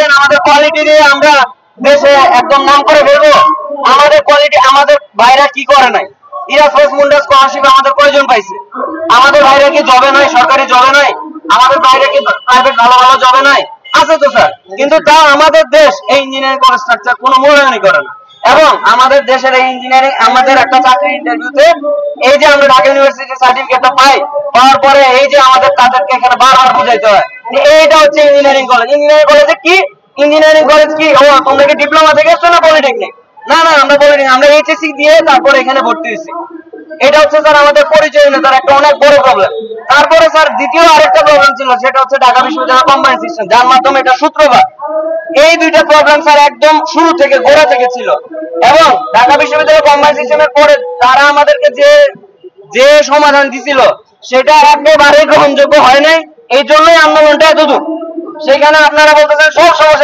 বলতেছেন আমাদের কোয়ালিটি দিয়ে আমরা দেশে একদম নাম করে ফেলবো। আমাদের কোয়ালিটি, আমাদের ভাইরা কি করে নাই? ইরাফাস মুন্ডা স্কলারশিপ আমাদের কয়জন পাইছে? আমাদের ভাইরা কি জবে নাই, সরকারি জবে নাই? আমাদের ভাইরা কি প্রাইভেট ভালো ভালো জবে নাই? আছে তো স্যার, কিন্তু তাও আমাদের দেশ এই ইঞ্জিনিয়ারিং কনস্ট্রাকচার কোনো মূল্যায়নই করে না। এবং আমাদের দেশের এই ইঞ্জিনিয়ারিং, আমাদের একটা চাকরি ইন্টারভিউতে এই যে আমরা ঢাকা ইউনিভার্সিটির সার্টিফিকেটটা পাই, পাওয়ার পরে এই যে আমাদের তাদেরকে এখানে বারবার বুঝাইতে হয় এইটা হচ্ছে ইঞ্জিনিয়ারিং কলেজ। ইঞ্জিনিয়ারিং কলেজে কি? ইঞ্জিনিয়ারিং কলেজ কি ও তোমরা কি ডিপ্লোমা থেকে এসছো না পলিটেকনিক? না না, আমরা পলিটেকনিক, আমরা এইচএসসি দিয়ে তারপরে এখানে ভর্তি হয়েছি। এটা হচ্ছে স্যার আমাদের পরিচয়হীনতার একটা অনেক বড় প্রবলেম। তারপরে স্যার দ্বিতীয় আরেকটা প্রবলেম ছিল, সেটা হচ্ছে ঢাকা বিশ্ববিদ্যালয় কম্বাইন্ড সিস্টেম, যার মাধ্যমে এটা সূত্রপাত। এই দুইটা প্রবলেম স্যার একদম শুরু থেকে গোড়া থেকে ছিল। এবং ঢাকা বিশ্ববিদ্যালয় কম্বাইন্ড সিস্টেমের পরে তারা আমাদেরকে যে যে সমাধান দিছিল সেটা একেবারে গ্রহণযোগ্য হয় নাই। এই জন্যই আন্দোলনটা এত দূর। সেখানে আপনারা বলতেছেন সব সমস্যা